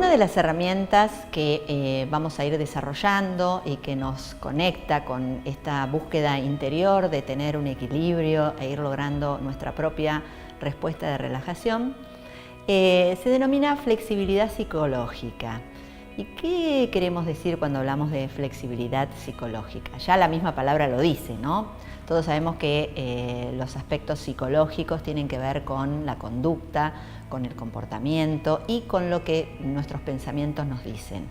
una de las herramientas que vamos a ir desarrollando y que nos conecta con esta búsqueda interior de tener un equilibrio e ir logrando nuestra propia respuesta de relajación, se denomina flexibilidad psicológica. ¿Y qué queremos decir cuando hablamos de flexibilidad psicológica? Ya la misma palabra lo dice, ¿no? Todos sabemos que los aspectos psicológicos tienen que ver con la conducta, con el comportamiento y con lo que nuestros pensamientos nos dicen.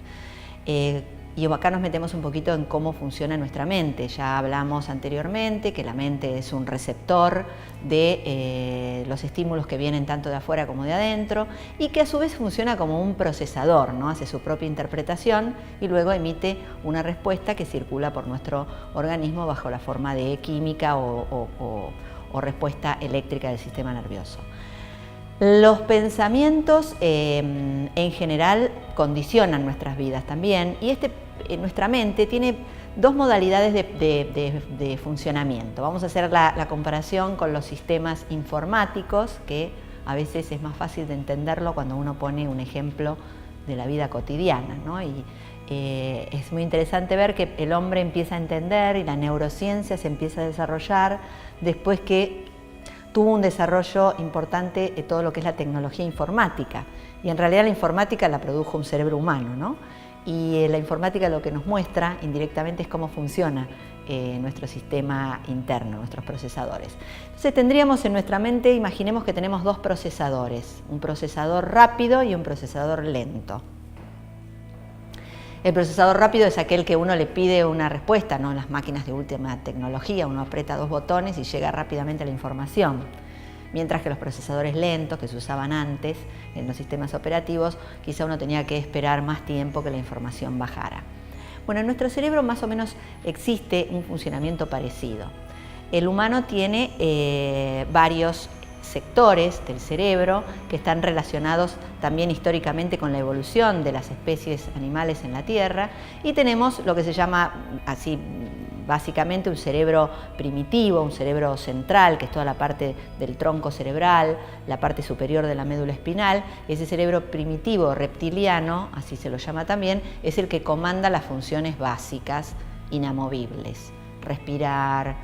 Y acá nos metemos un poquito en cómo funciona nuestra mente. Ya hablamos anteriormente que la mente es un receptor de los estímulos que vienen tanto de afuera como de adentro y que a su vez funciona como un procesador, ¿no? Hace su propia interpretación y luego emite una respuesta que circula por nuestro organismo bajo la forma de química o respuesta eléctrica del sistema nervioso. Los pensamientos en general condicionan nuestras vidas también y nuestra mente tiene dos modalidades de funcionamiento. Vamos a hacer la comparación con los sistemas informáticos, que a veces es más fácil de entenderlo cuando uno pone un ejemplo de la vida cotidiana, ¿no? Es muy interesante ver que el hombre empieza a entender y la neurociencia se empieza a desarrollar después que tuvo un desarrollo importante de todo lo que es la tecnología informática. Y en realidad la informática la produjo un cerebro humano, ¿no? Y la informática lo que nos muestra indirectamente es cómo funciona nuestro sistema interno, nuestros procesadores. Entonces tendríamos en nuestra mente, imaginemos que tenemos dos procesadores, un procesador rápido y un procesador lento. El procesador rápido es aquel que uno le pide una respuesta, ¿no? En las máquinas de última tecnología uno aprieta dos botones y llega rápidamente a la información. Mientras que los procesadores lentos que se usaban antes en los sistemas operativos, quizá uno tenía que esperar más tiempo que la información bajara. Bueno, en nuestro cerebro más o menos existe un funcionamiento parecido. El humano tiene varios sectores del cerebro que están relacionados también históricamente con la evolución de las especies animales en la Tierra y tenemos lo que se llama así básicamente un cerebro primitivo, un cerebro central, que es toda la parte del tronco cerebral, la parte superior de la médula espinal. Ese cerebro primitivo reptiliano, así se lo llama también, es el que comanda las funciones básicas inamovibles: respirar,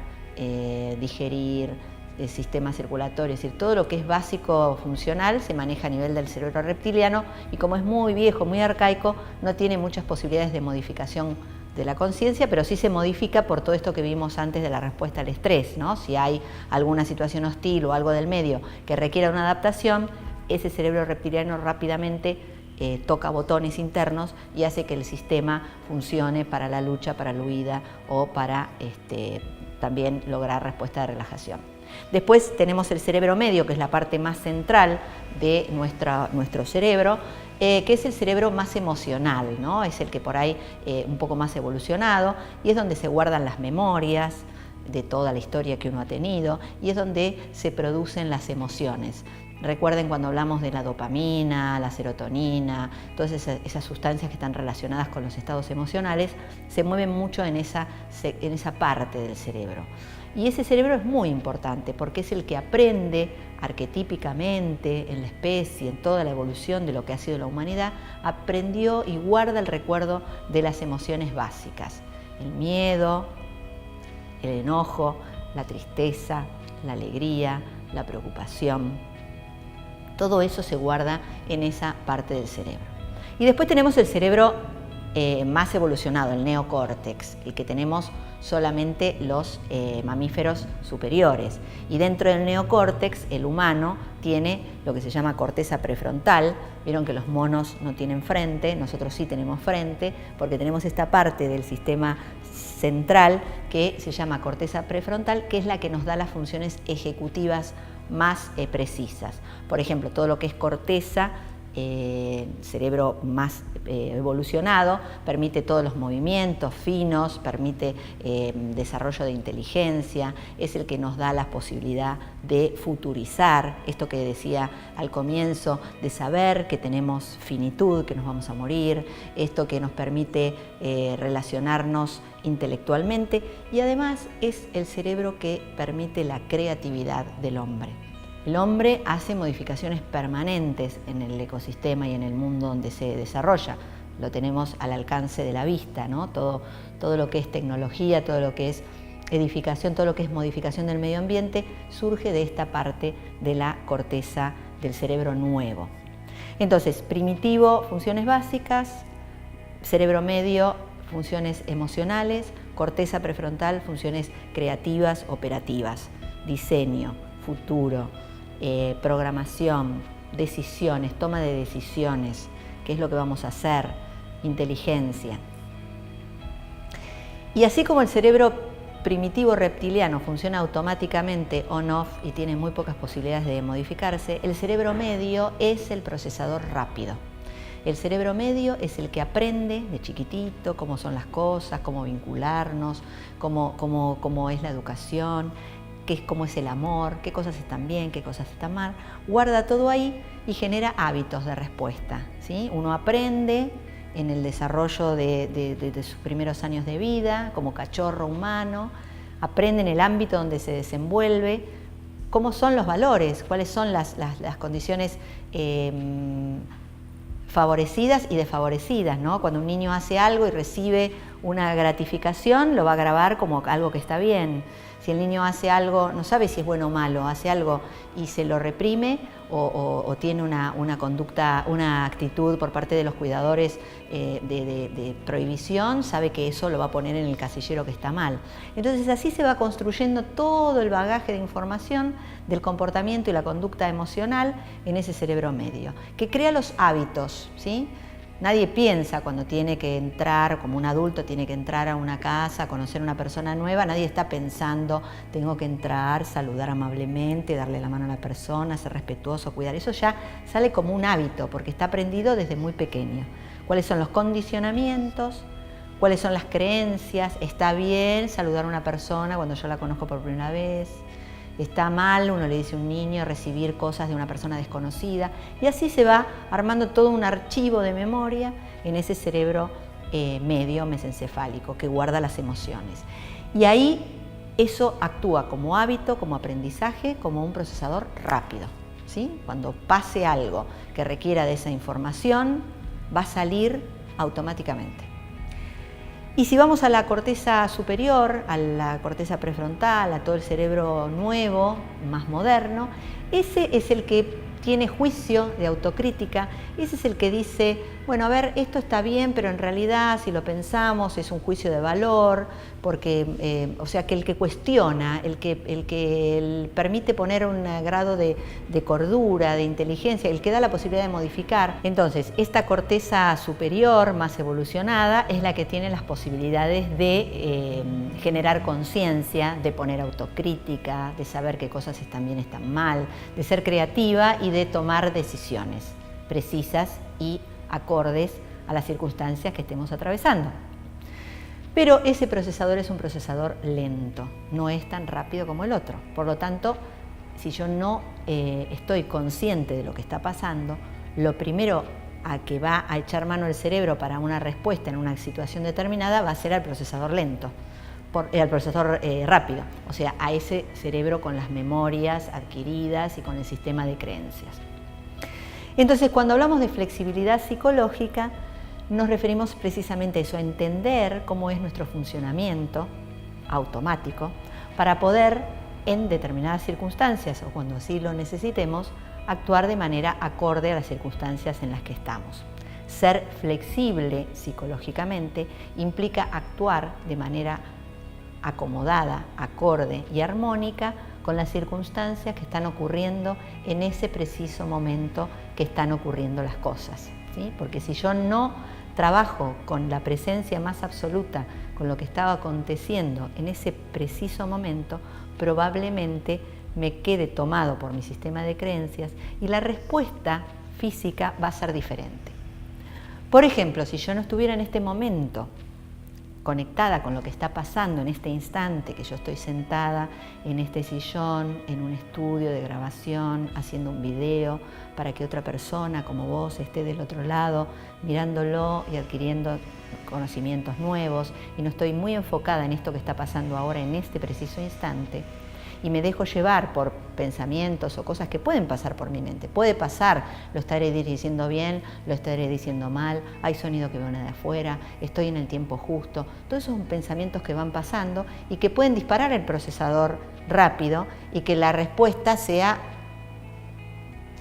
digerir, el sistema circulatorio, es decir, todo lo que es básico funcional se maneja a nivel del cerebro reptiliano y como es muy viejo, muy arcaico, no tiene muchas posibilidades de modificación de la conciencia, pero sí se modifica por todo esto que vimos antes de la respuesta al estrés, ¿no? Si hay alguna situación hostil o algo del medio que requiera una adaptación, ese cerebro reptiliano rápidamente toca botones internos y hace que el sistema funcione para la lucha, para la huida o para también lograr respuesta de relajación. Después tenemos el cerebro medio, que es la parte más central de nuestro cerebro, que es el cerebro más emocional, ¿no? Es el que por ahí un poco más evolucionado y es donde se guardan las memorias de toda la historia que uno ha tenido y es donde se producen las emociones. Recuerden cuando hablamos de la dopamina, la serotonina, todas esas sustancias que están relacionadas con los estados emocionales, se mueven mucho en esa parte del cerebro. Y ese cerebro es muy importante porque es el que aprende arquetípicamente en la especie, en toda la evolución de lo que ha sido la humanidad, aprendió y guarda el recuerdo de las emociones básicas: el miedo, el enojo, la tristeza, la alegría, la preocupación. Todo eso se guarda en esa parte del cerebro. Y después tenemos el cerebro más evolucionado, el neocórtex, el que tenemos solamente los mamíferos superiores. Y dentro del neocórtex, el humano tiene lo que se llama corteza prefrontal. Vieron que los monos no tienen frente, nosotros sí tenemos frente, porque tenemos esta parte del sistema central que se llama corteza prefrontal, que es la que nos da las funciones ejecutivas más precisas. Por ejemplo, todo lo que es corteza, cerebro más evolucionado, permite todos los movimientos finos, permite desarrollo de inteligencia, es el que nos da la posibilidad de futurizar, esto que decía al comienzo, de saber que tenemos finitud, que nos vamos a morir, esto que nos permite relacionarnos intelectualmente y además es el cerebro que permite la creatividad del hombre. El hombre hace modificaciones permanentes en el ecosistema y en el mundo donde se desarrolla. Lo tenemos al alcance de la vista, ¿no? Todo lo que es tecnología, todo lo que es edificación, todo lo que es modificación del medio ambiente, surge de esta parte de la corteza del cerebro nuevo. Entonces, primitivo, funciones básicas; cerebro medio, funciones emocionales; corteza prefrontal, funciones creativas, operativas; diseño, futuro, programación, decisiones, toma de decisiones, qué es lo que vamos a hacer, inteligencia. Y así como el cerebro primitivo reptiliano funciona automáticamente on-off y tiene muy pocas posibilidades de modificarse, el cerebro medio es el procesador rápido. El cerebro medio es el que aprende de chiquitito cómo son las cosas, cómo vincularnos, cómo es la educación, cómo es el amor, qué cosas están bien, qué cosas están mal. Guarda todo ahí y genera hábitos de respuesta, ¿sí? Uno aprende en el desarrollo de sus primeros años de vida, como cachorro humano, aprende en el ámbito donde se desenvuelve, cómo son los valores, cuáles son las condiciones favorecidas y desfavorecidas, ¿no? Cuando un niño hace algo y recibe una gratificación, lo va a grabar como algo que está bien. Si el niño hace algo, no sabe si es bueno o malo, hace algo y se lo reprime o tiene una conducta, una actitud por parte de los cuidadores de prohibición, sabe que eso lo va a poner en el casillero que está mal. Entonces así se va construyendo todo el bagaje de información del comportamiento y la conducta emocional en ese cerebro medio, que crea los hábitos, ¿sí? Nadie piensa cuando tiene que entrar, como un adulto tiene que entrar a una casa, conocer a una persona nueva, nadie está pensando, tengo que entrar, saludar amablemente, darle la mano a la persona, ser respetuoso, cuidar. Eso ya sale como un hábito, porque está aprendido desde muy pequeño. ¿Cuáles son los condicionamientos? ¿Cuáles son las creencias? ¿Está bien saludar a una persona cuando yo la conozco por primera vez? Está mal, uno le dice a un niño, recibir cosas de una persona desconocida, y así se va armando todo un archivo de memoria en ese cerebro medio mesencefálico que guarda las emociones. Y ahí eso actúa como hábito, como aprendizaje, como un procesador rápido, ¿sí? Cuando pase algo que requiera de esa información, va a salir automáticamente. Y si vamos a la corteza superior, a la corteza prefrontal, a todo el cerebro nuevo, más moderno, ese es el que tiene juicio de autocrítica, ese es el que dice, bueno, a ver, esto está bien, pero en realidad si lo pensamos es un juicio de valor, porque, o sea, que el que cuestiona, el que permite poner un grado de cordura, de inteligencia, el que da la posibilidad de modificar. Entonces, esta corteza superior, más evolucionada, es la que tiene las posibilidades de generar conciencia, de poner autocrítica, de saber qué cosas están bien, están mal, de ser creativa y de tomar decisiones precisas y acordes a las circunstancias que estemos atravesando. Pero ese procesador es un procesador lento, no es tan rápido como el otro. Por lo tanto, si yo no estoy consciente de lo que está pasando, lo primero a que va a echar mano el cerebro para una respuesta en una situación determinada va a ser al procesador lento, al procesador rápido, o sea, a ese cerebro con las memorias adquiridas y con el sistema de creencias. Entonces, cuando hablamos de flexibilidad psicológica, nos referimos precisamente a eso, a entender cómo es nuestro funcionamiento automático para poder, en determinadas circunstancias o cuando así lo necesitemos, actuar de manera acorde a las circunstancias en las que estamos. Ser flexible psicológicamente implica actuar de manera acomodada, acorde y armónica con las circunstancias que están ocurriendo en ese preciso momento que están ocurriendo las cosas, ¿sí? Porque si yo no trabajo con la presencia más absoluta, con lo que estaba aconteciendo en ese preciso momento, probablemente me quede tomado por mi sistema de creencias y la respuesta física va a ser diferente. Por ejemplo, si yo no estuviera en este momento conectada con lo que está pasando en este instante, que yo estoy sentada en este sillón, en un estudio de grabación, haciendo un video para que otra persona como vos esté del otro lado, mirándolo y adquiriendo conocimientos nuevos, y no estoy muy enfocada en esto que está pasando ahora en este preciso instante, y me dejo llevar por pensamientos o cosas que pueden pasar por mi mente. Puede pasar, lo estaré diciendo bien, lo estaré diciendo mal, hay sonido que viene de afuera, estoy en el tiempo justo. Todos esos son pensamientos que van pasando y que pueden disparar el procesador rápido y que la respuesta sea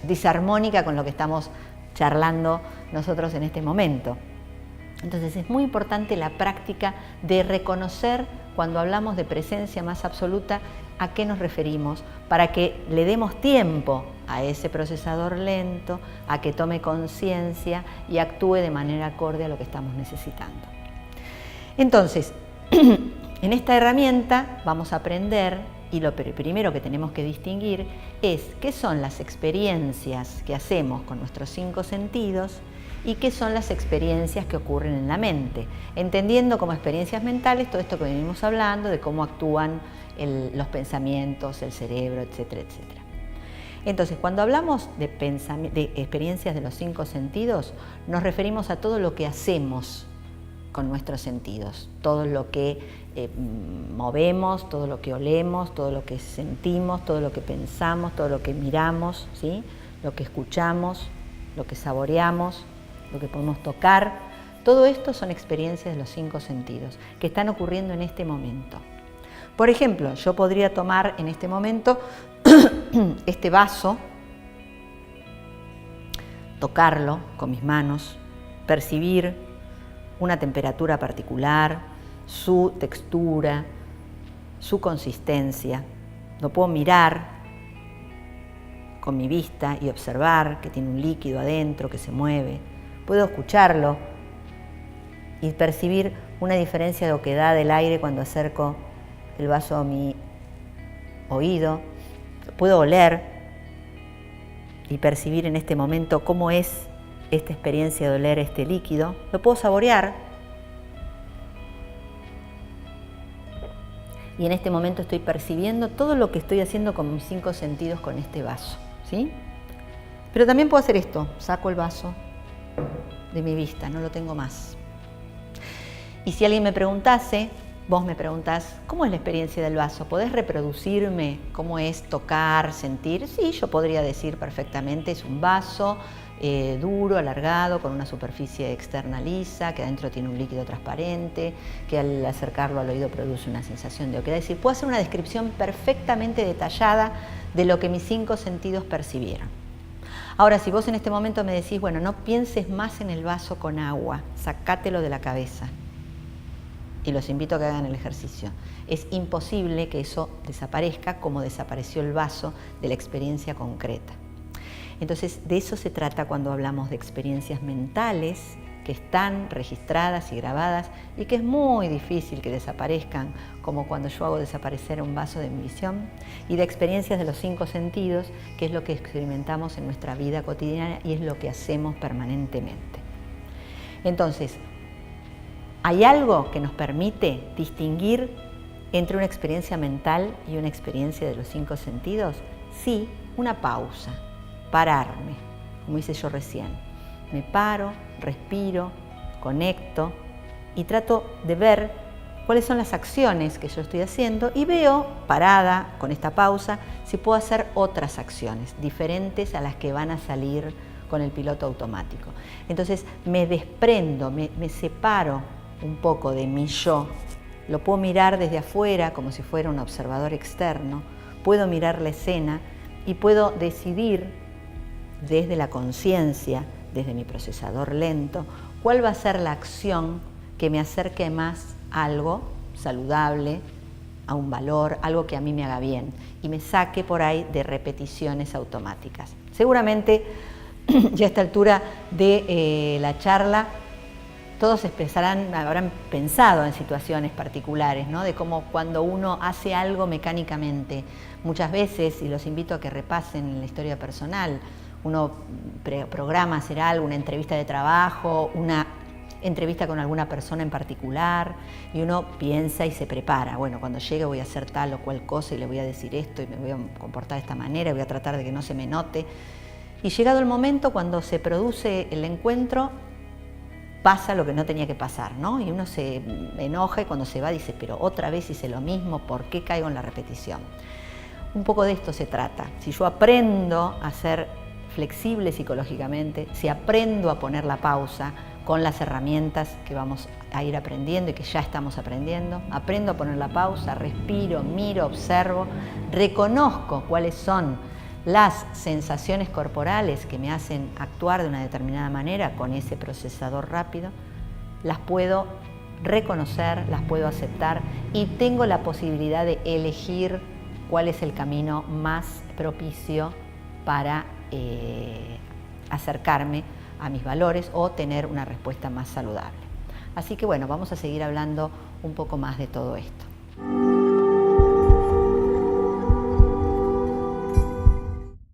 disarmónica con lo que estamos charlando nosotros en este momento. Entonces es muy importante la práctica de reconocer cuando hablamos de presencia más absoluta a qué nos referimos, para que le demos tiempo a ese procesador lento, a que tome conciencia y actúe de manera acorde a lo que estamos necesitando. Entonces, en esta herramienta vamos a aprender, y lo primero que tenemos que distinguir es qué son las experiencias que hacemos con nuestros 5 sentidos y qué son las experiencias que ocurren en la mente, entendiendo como experiencias mentales todo esto que venimos hablando, de cómo actúan los pensamientos, el cerebro, etcétera, etcétera. Entonces, cuando hablamos de experiencias de los 5 sentidos, nos referimos a todo lo que hacemos con nuestros sentidos, todo lo que movemos, todo lo que olemos, todo lo que sentimos, todo lo que pensamos, todo lo que miramos, ¿sí? Lo que escuchamos, lo que saboreamos, lo que podemos tocar. Todo esto son experiencias de los 5 sentidos que están ocurriendo en este momento. Por ejemplo, yo podría tomar en este momento este vaso, tocarlo con mis manos, percibir una temperatura particular, su textura, su consistencia. Lo puedo mirar con mi vista y observar que tiene un líquido adentro, que se mueve. Puedo escucharlo y percibir una diferencia de oquedad del aire cuando acerco el vaso a mi oído. Puedo oler y percibir en este momento cómo es esta experiencia de oler este líquido. Lo puedo saborear y en este momento estoy percibiendo todo lo que estoy haciendo con mis 5 sentidos con este vaso, ¿sí? Pero también puedo hacer esto, saco el vaso de mi vista, no lo tengo más. Y si alguien me preguntase, vos me preguntás, ¿cómo es la experiencia del vaso? ¿Podés reproducirme cómo es tocar, sentir? Sí, yo podría decir perfectamente, es un vaso duro, alargado, con una superficie externa lisa, que adentro tiene un líquido transparente, que al acercarlo al oído produce una sensación de oquedad. Es decir, puedo hacer una descripción perfectamente detallada de lo que mis 5 sentidos percibieron. Ahora, si vos en este momento me decís, bueno, no pienses más en el vaso con agua, sacátelo de la cabeza. Y los invito a que hagan el ejercicio. Es imposible que eso desaparezca como desapareció el vaso de la experiencia concreta. Entonces, de eso se trata cuando hablamos de experiencias mentales que están registradas y grabadas y que es muy difícil que desaparezcan, como cuando yo hago desaparecer un vaso de mi visión, y de experiencias de los 5 sentidos, que es lo que experimentamos en nuestra vida cotidiana y es lo que hacemos permanentemente. Entonces, ¿hay algo que nos permite distinguir entre una experiencia mental y una experiencia de los 5 sentidos? Sí, una pausa, pararme, como hice yo recién. Me paro, respiro, conecto y trato de ver cuáles son las acciones que yo estoy haciendo y veo, parada con esta pausa, si puedo hacer otras acciones diferentes a las que van a salir con el piloto automático. Entonces me desprendo, me separo un poco de mi yo. Lo puedo mirar desde afuera como si fuera un observador externo, puedo mirar la escena y puedo decidir desde la conciencia, desde mi procesador lento, cuál va a ser la acción que me acerque más a algo saludable, a un valor, algo que a mí me haga bien y me saque por ahí de repeticiones automáticas. Seguramente ya a esta altura de la charla todos habrán pensado en situaciones particulares, ¿no? De cómo cuando uno hace algo mecánicamente, muchas veces, y los invito a que repasen la historia personal, uno programa hacer algo, una entrevista de trabajo, una entrevista con alguna persona en particular, y uno piensa y se prepara. Bueno, cuando llegue voy a hacer tal o cual cosa y le voy a decir esto y me voy a comportar de esta manera y voy a tratar de que no se me note. Y llegado el momento, cuando se produce el encuentro, pasa lo que no tenía que pasar, ¿no? Y uno se enoja y cuando se va dice, pero otra vez hice lo mismo, ¿por qué caigo en la repetición? Un poco de esto se trata. Si yo aprendo a ser flexible psicológicamente, si aprendo a poner la pausa con las herramientas que vamos a ir aprendiendo y que ya estamos aprendiendo, aprendo a poner la pausa, respiro, miro, observo, reconozco cuáles son las sensaciones corporales que me hacen actuar de una determinada manera con ese procesador rápido, las puedo reconocer, las puedo aceptar y tengo la posibilidad de elegir cuál es el camino más propicio para acercarme a mis valores o tener una respuesta más saludable. Así que bueno, vamos a seguir hablando un poco más de todo esto.